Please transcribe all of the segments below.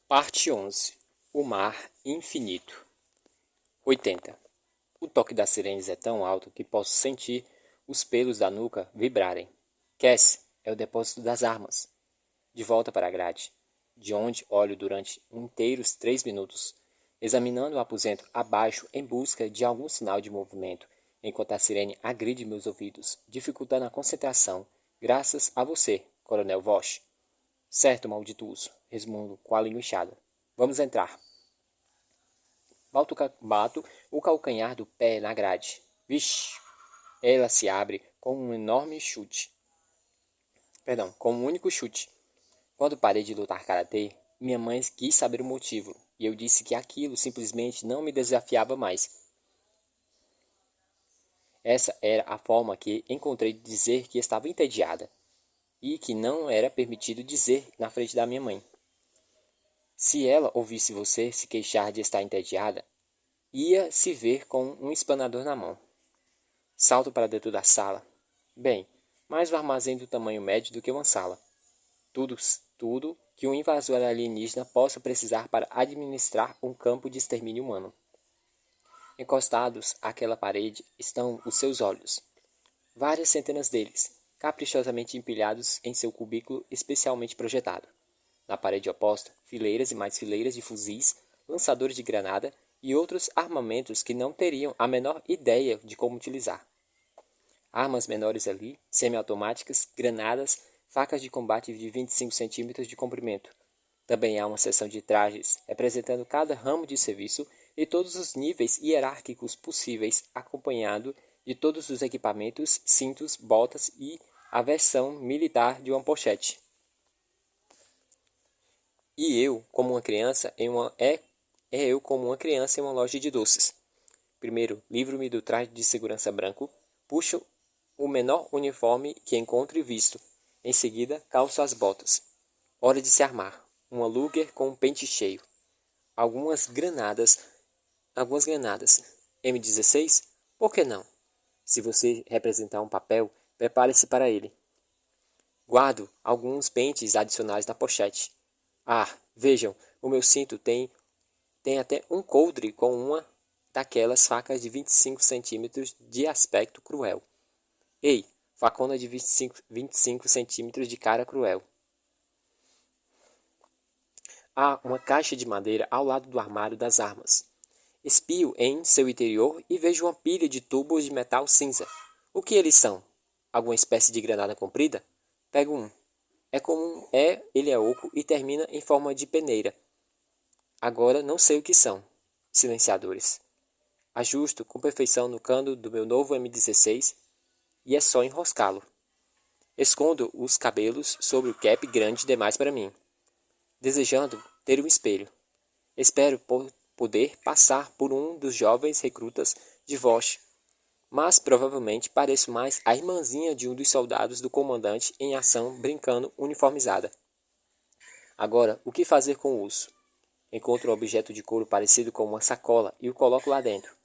Parte 11. O mar infinito. 80. O toque das sirenes é tão alto que posso sentir os pelos da nuca vibrarem. Cass é o depósito das armas. De volta para a grade, de onde olho durante inteiros 3 minutos, examinando o aposento abaixo em busca de algum sinal de movimento, enquanto a sirene agride meus ouvidos, dificultando a concentração, graças a você, Coronel Vosch. Certo, maldito urso, resmungo com a língua inchada. Vamos entrar. Bato o calcanhar do pé na grade. Vixe! Ela se abre com um enorme chute. Com um único chute. Quando parei de lutar karatê, minha mãe quis saber o motivo, e eu disse que aquilo simplesmente não me desafiava mais. Essa era a forma que encontrei de dizer que estava entediada, e que não era permitido dizer na frente da minha mãe. Se ela ouvisse você se queixar de estar entediada, ia se ver com um espanador na mão. Salto para dentro da sala. Bem, mais um armazém do tamanho médio do que uma sala. Tudo que um invasor alienígena possa precisar para administrar um campo de extermínio humano. Encostados àquela parede estão os seus olhos. Várias centenas deles, caprichosamente empilhados em seu cubículo especialmente projetado. Na parede oposta, fileiras e mais fileiras de fuzis, lançadores de granada e outros armamentos que não teriam a menor ideia de como utilizar. Armas menores ali, semiautomáticas, granadas, facas de combate de 25 centímetros de comprimento. Também há uma seção de trajes, representando cada ramo de serviço e todos os níveis hierárquicos possíveis, acompanhado de todos os equipamentos, cintos, botas e a versão militar de uma pochete. E eu, como uma criança, eu como uma criança em uma loja de doces. Primeiro, livro-me do traje de segurança branco, puxo o menor uniforme que encontro e visto. Em seguida, calço as botas. Hora de se armar. Uma Luger com um pente cheio. Algumas granadas. M16? Por que não? Se você representar um papel, prepare-se para ele. Guardo alguns pentes adicionais na pochete. Ah, vejam, o meu cinto tem até um coldre com uma daquelas facas de 25 centímetros de aspecto cruel. Ei, facona de 25 centímetros de cara cruel. Há uma caixa de madeira ao lado do armário das armas. Espio em seu interior e vejo uma pilha de tubos de metal cinza. O que eles são? Alguma espécie de granada comprida? Pego um. Ele é oco e termina em forma de peneira. Agora não sei o que são. Silenciadores. Ajusto com perfeição no cano do meu novo M16 e é só enroscá-lo. Escondo os cabelos sobre o cap grande demais para mim, desejando ter um espelho. Espero poder passar por um dos jovens recrutas de Vosch, mas provavelmente pareço mais a irmãzinha de um dos soldados do comandante em ação brincando uniformizada. Agora, o que fazer com o urso? Encontro um objeto de couro parecido com uma sacola e o coloco lá dentro.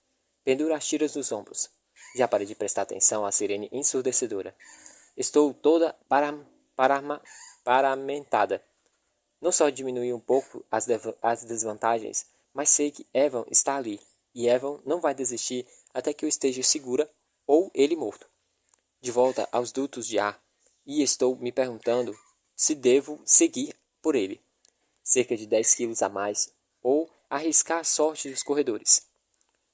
Penduro as tiras nos ombros. Já parei de prestar atenção à sirene ensurdecedora. Estou toda paramentada. Não só diminui um pouco as desvantagens, mas sei que Evan está ali, e Evan não vai desistir até que eu esteja segura ou ele morto. De volta aos dutos de ar, e estou me perguntando se devo seguir por ele. Cerca de 10 quilos a mais, ou arriscar a sorte nos corredores.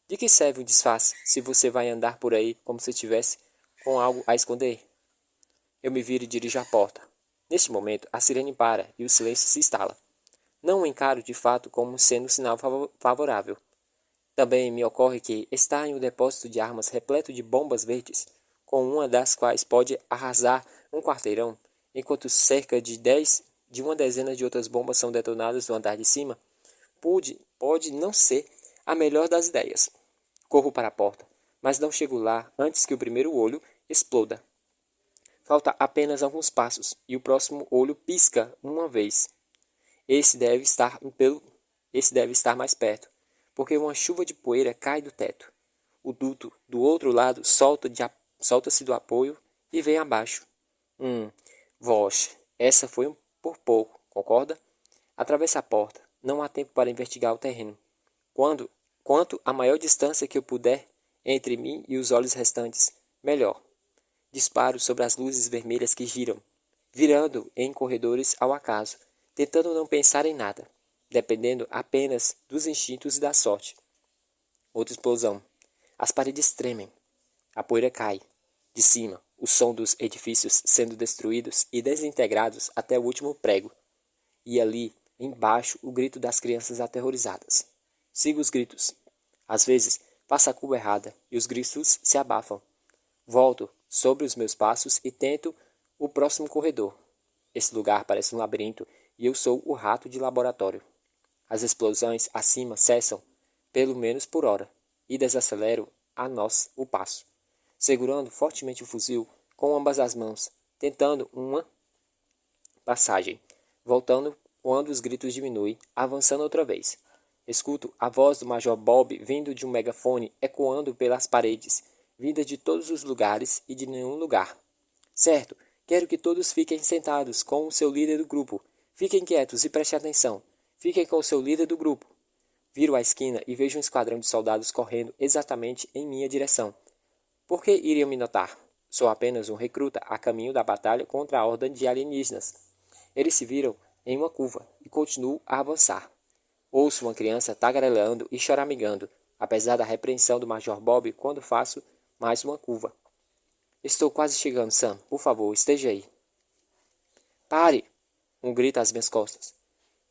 De que serve um disfarce se você vai andar por aí como se tivesse com algo a esconder? Eu me viro e dirijo à porta. Neste momento, a sirene para e o silêncio se instala. Não o encaro de fato como sendo um sinal favorável. Também me ocorre que está em um depósito de armas repleto de bombas verdes, com uma das quais pode arrasar um quarteirão, enquanto cerca de uma dezena de outras bombas são detonadas no andar de cima, pode não ser a melhor das ideias. Corro para a porta, mas não chego lá antes que o primeiro olho exploda. Falta apenas alguns passos, e o próximo olho pisca uma vez. Esse deve estar mais perto, porque uma chuva de poeira cai do teto. O duto do outro lado solta-se do apoio e vem abaixo. Voz, essa foi por pouco, concorda? Atravessa a porta, não há tempo para investigar o terreno. Quanto a maior distância que eu puder entre mim e os olhos restantes, melhor. Disparo sobre as luzes vermelhas que giram, virando em corredores ao acaso, tentando não pensar em nada, dependendo apenas dos instintos e da sorte. Outra explosão. As paredes tremem. A poeira cai. De cima, o som dos edifícios sendo destruídos e desintegrados até o último prego. E ali, embaixo, o grito das crianças aterrorizadas. Sigo os gritos. Às vezes, passa a curva errada e os gritos se abafam. Volto sobre os meus passos e tento o próximo corredor. Esse lugar parece um labirinto e eu sou o rato de laboratório. As explosões acima cessam, pelo menos por hora, e desacelero a nós o passo, segurando fortemente o fuzil com ambas as mãos, tentando uma passagem, voltando quando os gritos diminuem, avançando outra vez. Escuto a voz do Major Bob vindo de um megafone ecoando pelas paredes, vinda de todos os lugares e de nenhum lugar. Certo, quero que todos fiquem sentados com o seu líder do grupo. Fiquem quietos e prestem atenção. Fiquem com o seu líder do grupo. Viro à esquina e vejo um esquadrão de soldados correndo exatamente em minha direção. Por que iriam me notar? Sou apenas um recruta a caminho da batalha contra a horda de alienígenas. Eles se viram em uma curva e continuo a avançar. Ouço uma criança tagarelando e choramingando, apesar da repreensão do Major Bob quando faço mais uma curva. Estou quase chegando, Sam. Por favor, esteja aí. Pare! Um grito às minhas costas.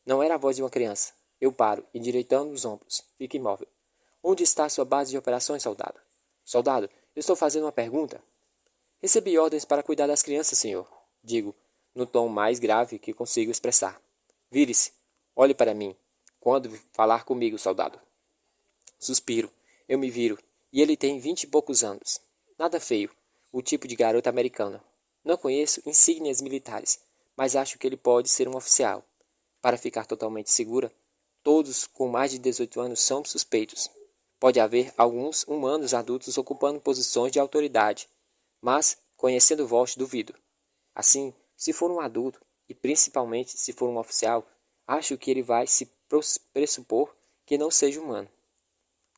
Não era a voz de uma criança. Eu paro, endireitando os ombros. Fico imóvel. Onde está a sua base de operações, soldado? Soldado, eu estou fazendo uma pergunta. Recebi ordens para cuidar das crianças, senhor. Digo, no tom mais grave que consigo expressar. Vire-se. Olhe para mim. Quando falar comigo, soldado. Suspiro. Eu me viro. E ele tem 20 e poucos anos. Nada feio. O tipo de garota americana. Não conheço insígnias militares, mas acho que ele pode ser um oficial. Para ficar totalmente segura, todos com mais de 18 anos são suspeitos. Pode haver alguns humanos adultos ocupando posições de autoridade, mas, conhecendo o Vosh, duvido. Assim, se for um adulto, e principalmente se for um oficial, acho que ele vai se pressupor que não seja humano.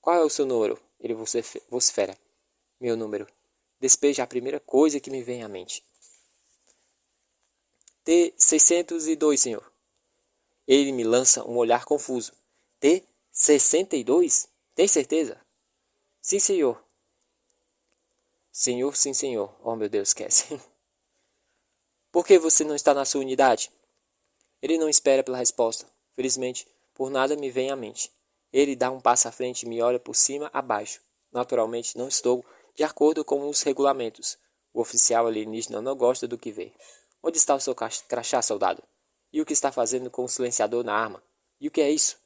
Qual é o seu número? Ele vocifera. Meu número. Despeja a primeira coisa que me vem à mente. T-602, senhor. Ele me lança um olhar confuso. T-62? Tem certeza? Sim, senhor. Senhor, sim, senhor. Oh, meu Deus, esquece. Por que você não está na sua unidade? Ele não espera pela resposta. Felizmente, por nada me vem à mente. Ele dá um passo à frente e me olha por cima a baixo. Naturalmente, não estou de acordo com os regulamentos. O oficial alienígena não gosta do que vê. Onde está o seu crachá, soldado? E o que está fazendo com o silenciador na arma? E o que é isso?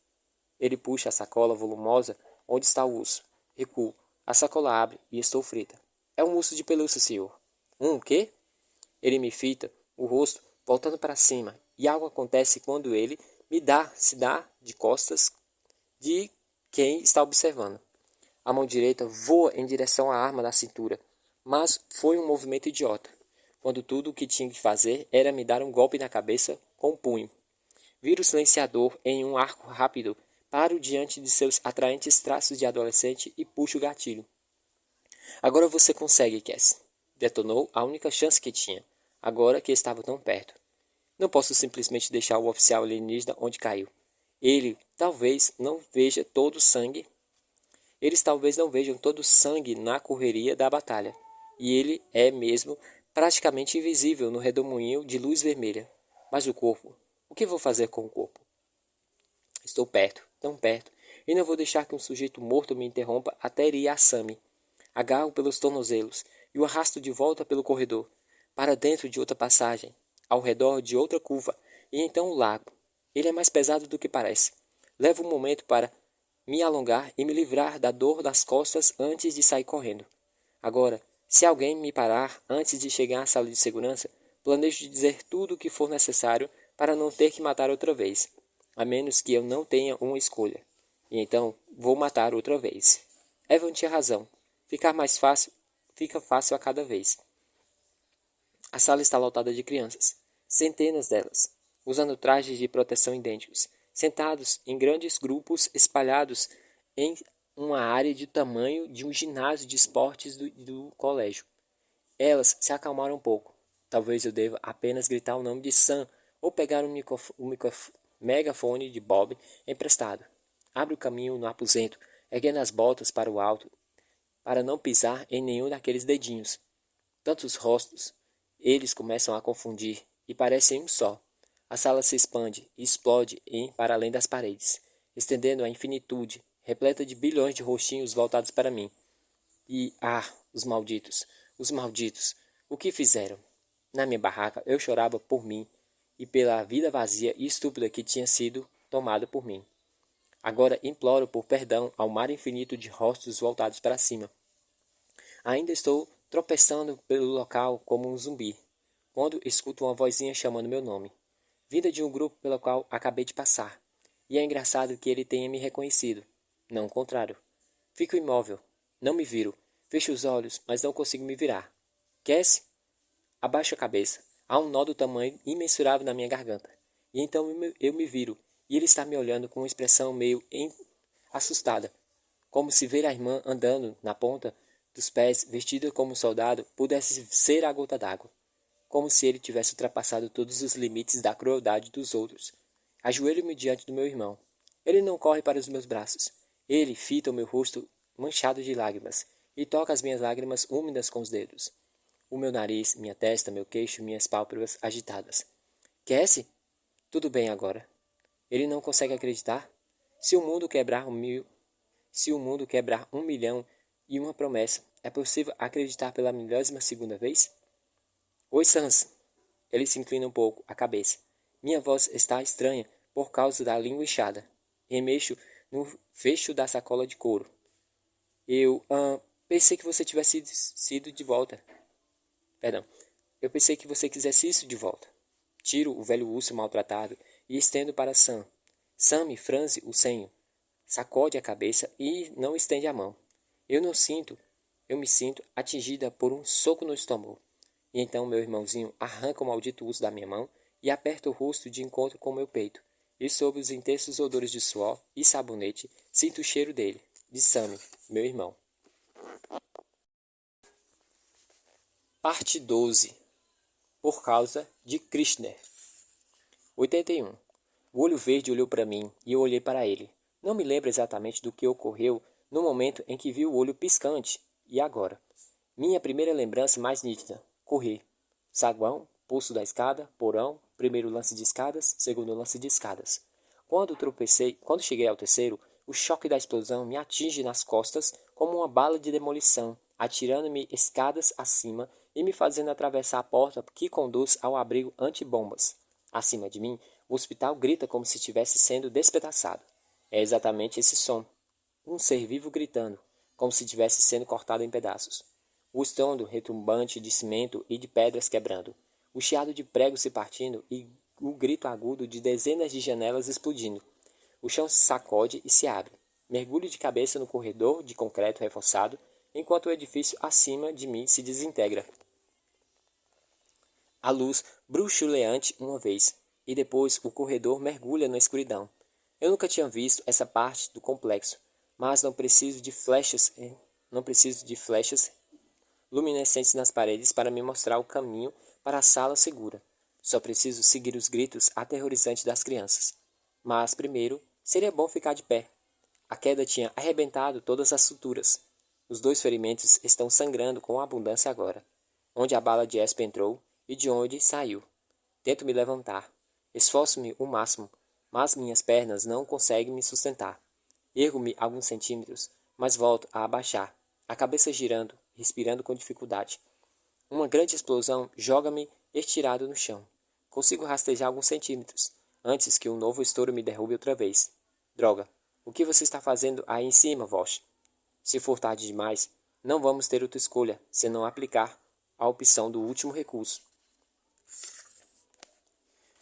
Ele puxa a sacola volumosa onde está o urso. Recuo. A sacola abre e estou frita. É um urso de pelúcia, senhor. O quê? Ele me fita o rosto voltando para cima e algo acontece quando ele se dá de costas de quem está observando. A mão direita voa em direção à arma da cintura, mas foi um movimento idiota, quando tudo o que tinha que fazer era me dar um golpe na cabeça com o punho. Viro o silenciador em um arco rápido, paro diante de seus atraentes traços de adolescente e puxo o gatilho. Agora você consegue, Cass. Detonou a única chance que tinha, agora que estava tão perto. Não posso simplesmente deixar o oficial alienígena onde caiu. Ele talvez não veja todo o sangue. Eles talvez não vejam todo o sangue na correria da batalha. E ele é mesmo praticamente invisível no redemoinho de luz vermelha. Mas o corpo? O que vou fazer com o corpo? Estou perto, tão perto, e não vou deixar que um sujeito morto me interrompa até ir a Sammy. Agarro pelos tornozelos e o arrasto de volta pelo corredor, para dentro de outra passagem, ao redor de outra curva, e então o lago. Ele é mais pesado do que parece. Levo um momento para me alongar e me livrar da dor das costas antes de sair correndo. Agora, se alguém me parar antes de chegar à sala de segurança, planejo dizer tudo o que for necessário para não ter que matar outra vez, a menos que eu não tenha uma escolha. E então vou matar outra vez. Evan tinha razão. Fica fácil a cada vez. A sala está lotada de crianças, centenas delas, usando trajes de proteção idênticos, sentados em grandes grupos espalhados em uma área de tamanho de um ginásio de esportes do colégio. Elas se acalmaram um pouco. Talvez eu deva apenas gritar o nome de Sam ou pegar um megafone de Bob emprestado. Abre o caminho no aposento, erguendo as botas para o alto, para não pisar em nenhum daqueles dedinhos. Tantos rostos, eles começam a confundir e parecem um só. A sala se expande e explode para além das paredes, estendendo a infinitude, repleta de bilhões de rostinhos voltados para mim. E, os malditos, o que fizeram? Na minha barraca eu chorava por mim e pela vida vazia e estúpida que tinha sido tomada por mim. Agora imploro por perdão ao mar infinito de rostos voltados para cima. Ainda estou tropeçando pelo local como um zumbi, quando escuto uma vozinha chamando meu nome, vinda de um grupo pelo qual acabei de passar. E é engraçado que ele tenha me reconhecido, não o contrário. Fico imóvel, não me viro, fecho os olhos, mas não consigo me virar. Cassie? Abaixo a cabeça. Há um nó do tamanho imensurável na minha garganta. E então eu me viro, e ele está me olhando com uma expressão meio assustada, como se ver a irmã andando na ponta dos pés, vestida como um soldado, pudesse ser a gota d'água, como se ele tivesse ultrapassado todos os limites da crueldade dos outros. Ajoelho-me diante do meu irmão. Ele não corre para os meus braços. Ele fita o meu rosto manchado de lágrimas e toca as minhas lágrimas úmidas com os dedos. O meu nariz, minha testa, meu queixo, minhas pálpebras agitadas. Cassie? Tudo bem agora. Ele não consegue acreditar? Se o mundo quebrar 1.000.000 e uma promessa, é possível acreditar pela 12ª vez? Oi, Sans. Ele se inclina um pouco, a cabeça. Minha voz está estranha por causa da língua inchada. Remexo no fecho da sacola de couro. Pensei que você tivesse sido de volta. Perdão. Eu pensei que você quisesse isso de volta. Tiro o velho urso maltratado e estendo para Sam. Sam me franze o senho, sacode a cabeça e não estende a mão. Eu me sinto atingida por um soco no estômago. E então meu irmãozinho arranca o maldito urso da minha mão e aperta o rosto de encontro com meu peito. E sob os intensos odores de suor e sabonete, sinto o cheiro dele, de Sam, meu irmão. Parte 12. Por causa de Krishner. 81. O olho verde olhou para mim e eu olhei para ele. Não me lembro exatamente do que ocorreu no momento em que vi o olho piscante. E agora? Minha primeira lembrança mais nítida. Correr. Saguão, pulso da escada, porão, primeiro lance de escadas, segundo lance de escadas. Quando cheguei ao terceiro, o choque da explosão me atinge nas costas como uma bala de demolição, atirando-me escadas acima e me fazendo atravessar a porta que conduz ao abrigo antibombas. Acima de mim, o hospital grita como se estivesse sendo despedaçado. É exatamente esse som. Um ser vivo gritando, como se estivesse sendo cortado em pedaços. O estrondo retumbante de cimento e de pedras quebrando. O chiado de pregos se partindo e o grito agudo de dezenas de janelas explodindo. O chão se sacode e se abre. Mergulho de cabeça no corredor de concreto reforçado, enquanto o edifício acima de mim se desintegra. A luz bruxuleante uma vez, e depois o corredor mergulha na escuridão. Eu nunca tinha visto essa parte do complexo, mas não preciso de flechas luminescentes nas paredes para me mostrar o caminho para a sala segura. Só preciso seguir os gritos aterrorizantes das crianças. Mas, primeiro, seria bom ficar de pé. A queda tinha arrebentado todas as suturas. Os 2 ferimentos estão sangrando com abundância agora. Onde a bala de Esp entrou e de onde saiu. Tento me levantar. Esforço-me o máximo, mas minhas pernas não conseguem me sustentar. Ergo-me alguns centímetros, mas volto a abaixar, a cabeça girando, respirando com dificuldade. Uma grande explosão joga-me estirado no chão. Consigo rastejar alguns centímetros, antes que um novo estouro me derrube outra vez. Droga! O que você está fazendo aí em cima, Vosh? Se for tarde demais, não vamos ter outra escolha, senão aplicar a opção do último recurso.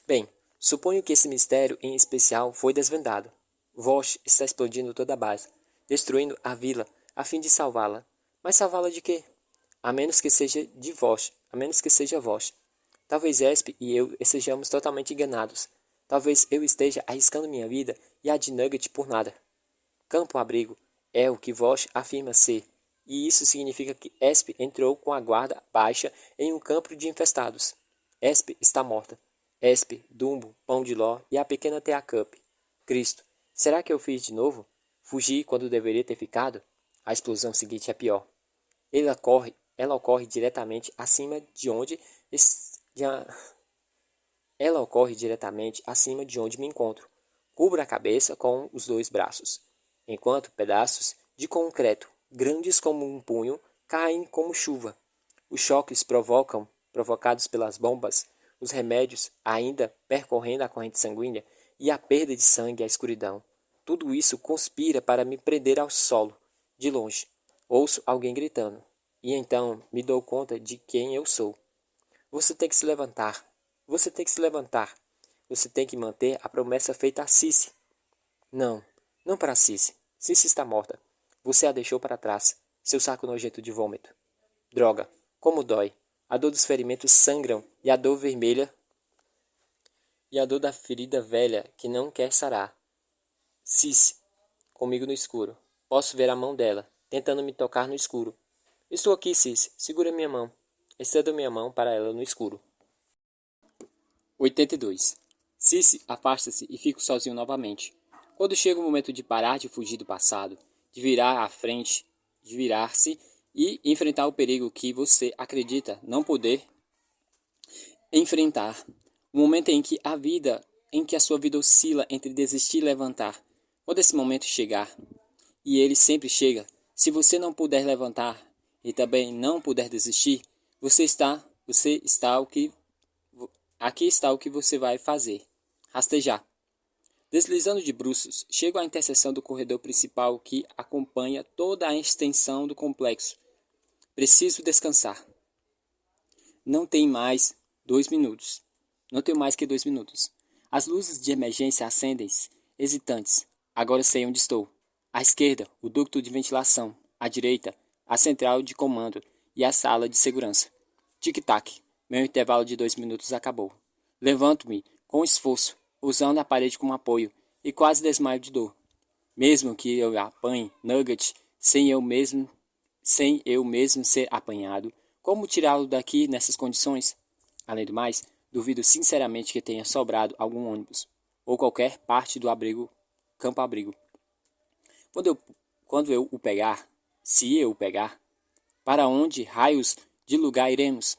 Bem, suponho que esse mistério em especial foi desvendado. Vosh está explodindo toda a base, destruindo a vila, a fim de salvá-la. Mas salvá-la de quê? A menos que seja Vosh. Talvez Esp e eu estejamos totalmente enganados. Talvez eu esteja arriscando minha vida e a de Nugget por nada. Campo-abrigo é o que Vosh afirma ser, e isso significa que Esp entrou com a guarda baixa em um campo de infestados. Esp está morta. Esp, Dumbo, Pão de Ló e a pequena Teacup. Cristo, será que eu fiz de novo? Fugi quando deveria ter ficado? A explosão seguinte é pior. Ela ocorre diretamente acima de onde ela ocorre diretamente acima de onde me encontro. Cubra a cabeça com os dois braços, enquanto pedaços de concreto, grandes como um punho, caem como chuva. Os choques provocados pelas bombas, os remédios ainda percorrendo a corrente sanguínea e a perda de sangue e a escuridão. Tudo isso conspira para me prender ao solo. De longe, ouço alguém gritando, e então me dou conta de quem eu sou. Você tem que se levantar. Você tem que se levantar. Você tem que manter a promessa feita a Cici. Não, não para Cici. Cici está morta. Você a deixou para trás. Seu saco nojento de vômito. Droga, como dói. A dor dos ferimentos sangram e a dor vermelha e a dor da ferida velha que não quer sarar. Cici, comigo no escuro. Posso ver a mão dela, tentando me tocar no escuro. Estou aqui, Cici. Segura minha mão. Estenda minha mão para ela no escuro. 82. Cici afasta-se e fico sozinho novamente. Quando chega o momento de parar de fugir do passado, de virar à frente, de virar-se e enfrentar o perigo que você acredita não poder enfrentar. O momento em que a sua vida oscila entre desistir e levantar. Quando esse momento chegar, e ele sempre chega, se você não puder levantar e também não puder desistir, aqui está o que você vai fazer. Rastejar. Deslizando de bruços, chego à interseção do corredor principal que acompanha toda a extensão do complexo. Preciso descansar. Não tem mais 2 minutos. Não tenho mais que 2 minutos. As luzes de emergência acendem, hesitantes. Agora sei onde estou. À esquerda, o ducto de ventilação. À direita, a central de comando e a sala de segurança. Tic-tac. Meu intervalo de 2 minutos acabou. Levanto-me com esforço, usando a parede como apoio, e quase desmaio de dor. Mesmo que eu apanhe Nugget sem eu mesmo ser apanhado, como tirá-lo daqui nessas condições? Além do mais, duvido sinceramente que tenha sobrado algum ônibus, ou qualquer parte do campo-abrigo. Quando eu o pegar, se eu o pegar, para onde raios de lugar iremos?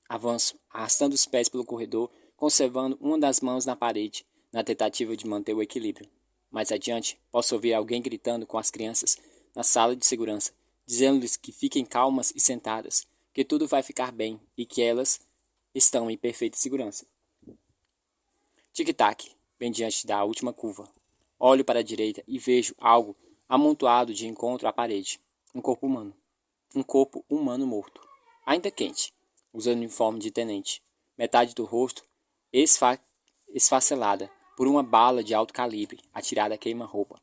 Avanço, arrastando os pés pelo corredor, conservando uma das mãos na parede, na tentativa de manter o equilíbrio. Mais adiante, posso ouvir alguém gritando com as crianças na sala de segurança, dizendo-lhes que fiquem calmas e sentadas, que tudo vai ficar bem e que elas estão em perfeita segurança. Tic-tac, bem diante da última curva. Olho para a direita e vejo algo amontoado de encontro à parede. Um corpo humano. Um corpo humano morto. Ainda quente, usando uniforme de tenente. Metade do rosto esfacelada por uma bala de alto calibre atirada a queima-roupa.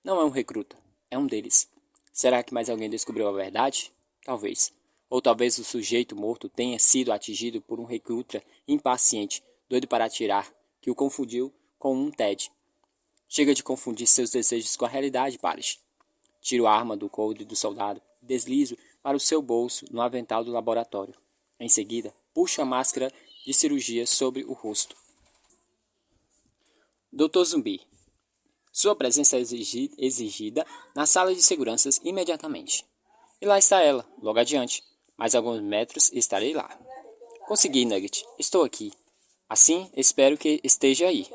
Não é um recruta, é um deles. Será que mais alguém descobriu a verdade? Talvez. Ou talvez o sujeito morto tenha sido atingido por um recruta impaciente, doido para atirar, que o confundiu com um Ted. Chega de confundir seus desejos com a realidade, Paris. Tiro a arma do coldre do soldado e deslizo para o seu bolso no avental do laboratório. Em seguida, puxo a máscara de cirurgia sobre o rosto. Dr. Zumbi. Sua presença é exigida na sala de seguranças imediatamente. E lá está ela, logo adiante. Mais alguns metros e estarei lá. Consegui, Nugget. Estou aqui. Assim, espero que esteja aí.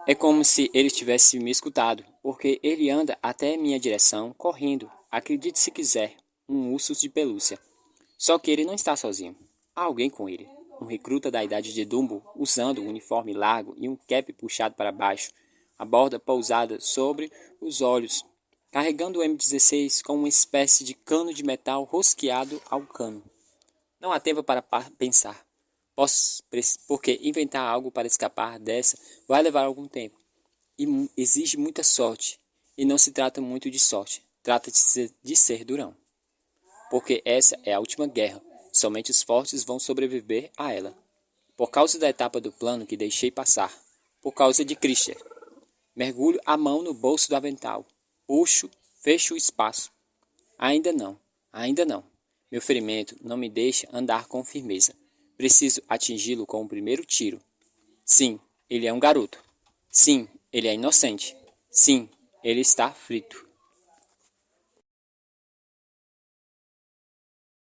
É como se ele tivesse me escutado, porque ele anda até minha direção, correndo. Acredite se quiser, um urso de pelúcia. Só que ele não está sozinho. Há alguém com ele. Um recruta da idade de Dumbo, usando um uniforme largo e um cap puxado para baixo, a borda pousada sobre os olhos, carregando o M16 com uma espécie de cano de metal rosqueado ao cano. Não há tempo para pensar, porque inventar algo para escapar dessa vai levar algum tempo, e exige muita sorte, e não se trata muito de sorte, trata-se de ser durão. Porque essa é a última guerra, somente os fortes vão sobreviver a ela. Por causa da etapa do plano que deixei passar. Por causa de Christian. Mergulho a mão no bolso do avental. Puxo, fecho o espaço. Ainda não, ainda não. Meu ferimento não me deixa andar com firmeza. Preciso atingi-lo com o primeiro tiro. Sim, ele é um garoto. Sim, ele é inocente. Sim, ele está frito.